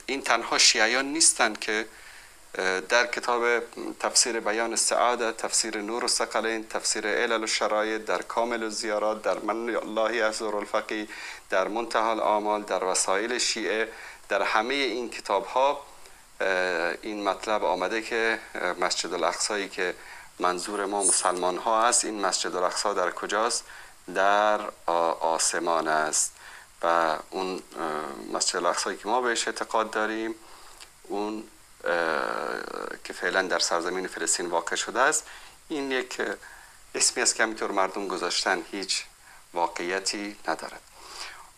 این تنها شیعیان نیستند که در کتاب تفسیر بیان السعاده، تفسیر نور الثقلین، تفسیر علل الشرایط، در کامل الزیارات، در من الله یحضر الفقیه، در منتهى الاعمال، در وسایل شیعه، در همه این کتاب ها این مطلب آمده که مسجد الاقصایی که منظور ما مسلمان ها است، این مسجد الاقصی در کجاست؟ در آسمان است. و اون مسجد الاقصایی که ما بهش اعتقاد داریم، اون که فعلا در سرزمین فلسطین واقع شده است، این یک اسمی است که همینطور مردم گذاشتن، هیچ واقعیتی ندارد.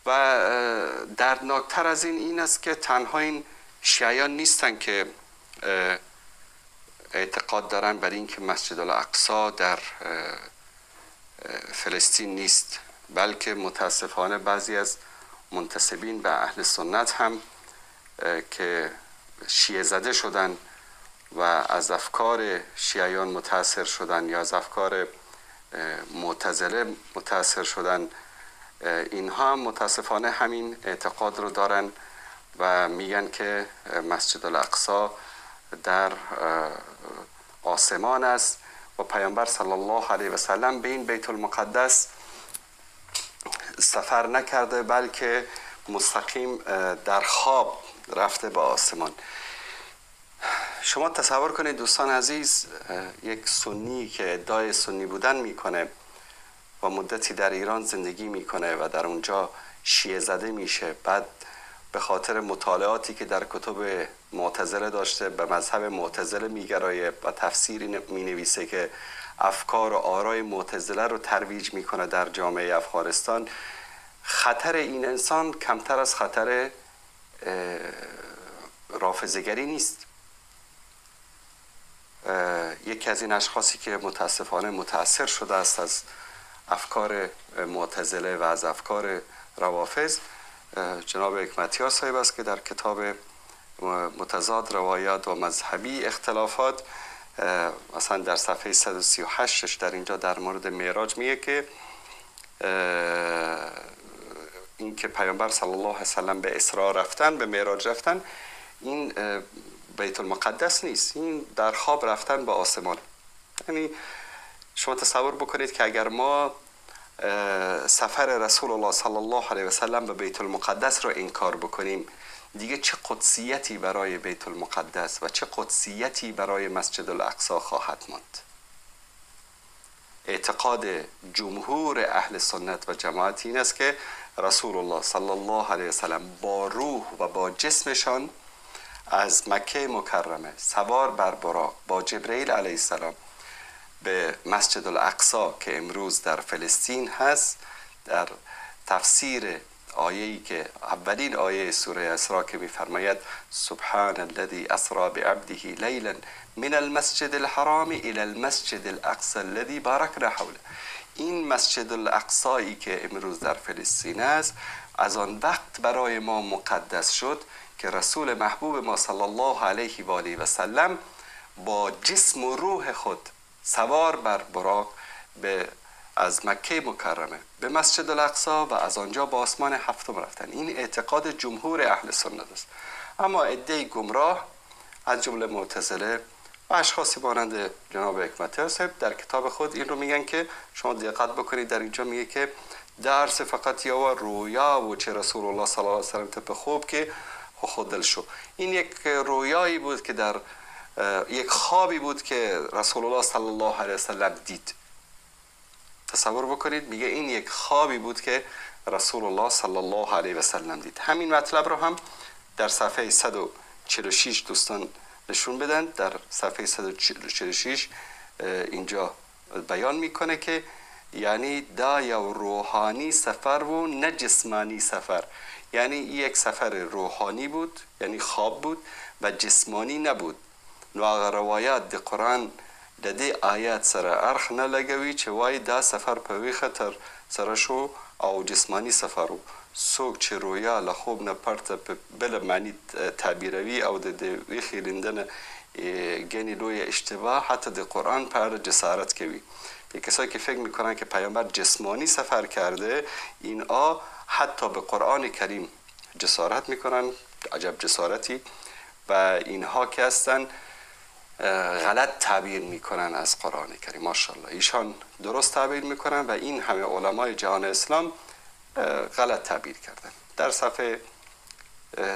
و دردناکتر از این است که تنها این شیعیان نیستن که اعتقاد دارن بر این که مسجد الاقصی در فلسطین نیست، بلکه متاسفانه بعضی از منتسبین به اهل سنت هم که شیعه زده شدن و از افکار شیعیان متاثر شدن یا از افکار معتزله متاثر شدن، اینها هم متاسفانه همین اعتقاد رو دارن و میگن که مسجد الاقصی در آسمان است و پیامبر صلی الله علیه و سلم به این بیت المقدس سفر نکرده، بلکه مستقیم در خواب رفته به آسمان. شما تصور کنید دوستان عزیز، یک سنی که ادعای سنی بودن میکنه و مدتی در ایران زندگی میکنه و در اونجا شیعه زده میشه، بعد به خاطر مطالعاتی که در کتب معتزله داشته به مذهب معتزله میگرایه و تفسیری مینویسه که افکار و آرای معتزله رو ترویج میکنه در جامعه افغانستان، خطر این انسان کمتر از خطر رافضه‌گری نیست. یکی از این اشخاصی که متاسفانه متاثر شده است از افکار معتزله و از افکار روافض، جناب حکمتیار صاحب است که در کتاب متضاد روایات و مذهبی اختلافات مثلا در صفحه 138 در اینجا در مورد معراج میگه که این که پیامبر صلی الله علیه و سلم به اسراء رفتن، به معراج رفتن، این بیت المقدس نیست، این در خواب رفتن به آسمان. یعنی شما تصور بکنید که اگر ما سفر رسول الله صلی الله علیه و سلم به بیت المقدس رو انکار بکنیم، دیگه چه قدسیتی برای بیت المقدس و چه قدسیتی برای مسجد الاقصی خواهد ماند؟ اعتقاد جمهور اهل سنت و جماعت این است که رسول الله صلی الله علیه و سلم با روح و با جسمشان از مکه مکرمه سوار بر براق با جبرئیل علیه السلام به مسجد الاقصی که امروز در فلسطین هست، در تفسیر آیه‌ای که اولین آیه سوره اسراء که می‌فرماید سبحان الذي اسرى بعبده لیلا من المسجد الحرام الى المسجد الاقصى الذي باركنا حوله، این مسجد الاقصایی که امروز در فلسطین است از آن وقت برای ما مقدس شد که رسول محبوب ما صلی الله علیه و آله و سلم با جسم و روح خود سوار بر براق از مکه مکرمه به مسجد الاقصی و از آنجا به آسمان هفتم رفتن. این اعتقاد جمهور اهل سنت است. اما عده گمراه از جمله معتزله و اشخاصی مانند جناب حکمتیار صاحب در کتاب خود این رو میگن که شما دقت بکنید، در اینجا میگه که درس فقط یا و رویا و چه رسول الله صلی الله علیه و سلم طب خوب که خودل شو. این یک رویایی بود که در یک خوابی بود که رسول الله صلی الله علیه و سلم دید. تصور بکنید، میگه این یک خوابی بود که رسول الله صلی الله علیه و سلم دید. همین مطلب رو هم در صفحه 146 دوستان نشون بدن. در صفحه 146 اینجا بیان میکنه که یعنی دا یا روحانی سفر و نه جسمانی سفر، یعنی یک سفر روحانی بود، یعنی خواب بود و جسمانی نبود. نو هغه روایات د قرآن د دې آیات سره ارخ نه لګوي چې وای دا سفر په وی خطر سره شو او جسمانی سفر و څوک چې رویا له خوب نه پرته په بل معنی تعبیروي او د وی خیلندنه گنی لوی اشتباه حتی د قرآن پر جسارت کوي. کسایی که فکر میکنن که پیامبر جسمانی سفر کرده، اینا حتی به قرآن کریم جسارت میکنن عجب جسارتی. و اینها که هستن غلط تعبیر میکنن از قرآن کریم. ماشاءالله ایشان درست تعبیر میکنن و این همه علمای جهان اسلام غلط تعبیر کردن. در صفحه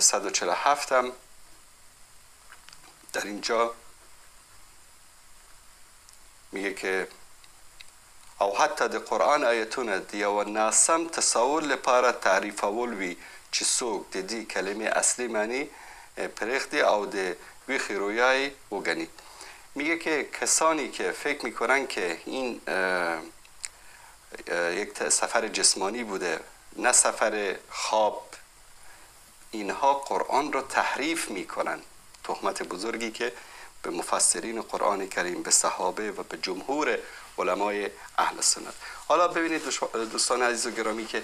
147 هم در اینجا میگه که او حتی د قرآن آیتونه دیو ناسم تصور لپاره تعریف اول وی چې څوک د دې کلمې اصلي معنی پرېږدي او د ویښې رویای وګڼي. میگه که کسانی که فکر میکنن که این یک سفر جسمانی بوده نه سفر خواب، اینها قرآن رو تحریف میکنن. تهمت بزرگی که به مفسرین قرآن کریم، به صحابه و به جمهور علمای اهل سنت. حالا ببینید دوستان عزیز و گرامی که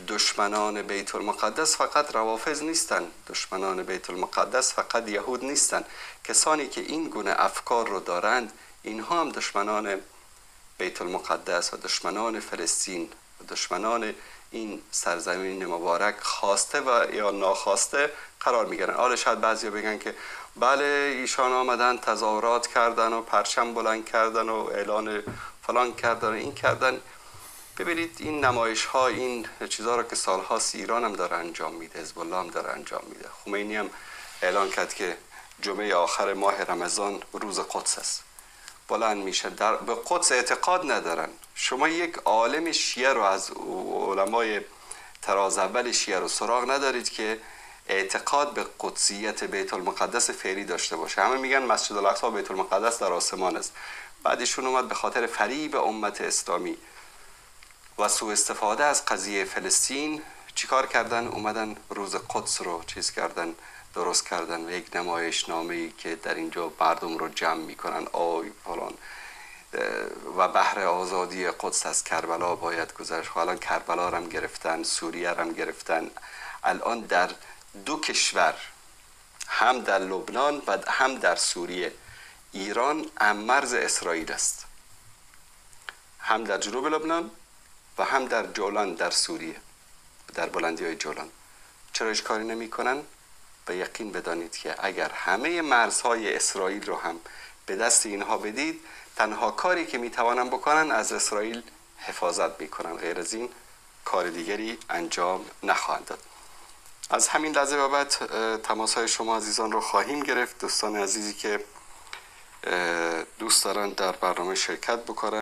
دشمنان بیت المقدس فقط روافض نیستن، دشمنان بیت المقدس فقط یهود نیستن. کسانی که این گونه افکار رو دارند اینها هم دشمنان بیت المقدس و دشمنان فلسطین و دشمنان این سرزمین مبارک خواسته و یا ناخواسته قرار میگیرن. حالا شاید بعضیا بگن که بله ایشان آمدن تظاهرات کردن و پرچم بلند کردن و اعلان فلان کردن و این کردن. ببینید این نمایش ها، این چیزها را که سالهاست ایران هم داره انجام میده، حزب الله هم داره انجام میده. خمینی هم اعلان کرد که جمعه آخر ماه رمضان روز قدس است، بلند میشه. به قدس اعتقاد ندارن. شما یک عالم شیعه رو از علمای تراز اول شیعه رو سراغ ندارید که اعتقاد به قدسیت بیت المقدس فعلی داشته باشه. همه میگن مسجد الاقصی بیت المقدس در آسمان است. بعدشون اومد به خاطر فریب امت اسلامی و سوء استفاده از قضیه فلسطین چیکار کردن؟ اومدن روز قدس رو چیز کردن، درست کردن و یک نمایش نامه‌ای که در اینجا مردم رو جمع میکنن آی فلان و بحر آزادی قدس از کربلا باید گذشت. الان کربلا هم گرفتن، سوریه هم گرفتن. الان در دو کشور، هم در لبنان و هم در سوریه، ایران مرز اسرائیل است، هم در جنوب لبنان و هم در جولان در سوریه، در بلندی های جولان. چرا هیچ کاری نمی کنن؟ و یقین بدانید که اگر همه مرزهای اسرائیل رو هم به دست اینها بدید، تنها کاری که می توانن بکنن از اسرائیل حفاظت می کنن، غیر از این کار دیگری انجام نخواهند داد. از همین لحظه به بعد تماس های شما عزیزان رو خواهیم گرفت. دوستان عزیزی که دوست دارن در برنامه شرکت بکنن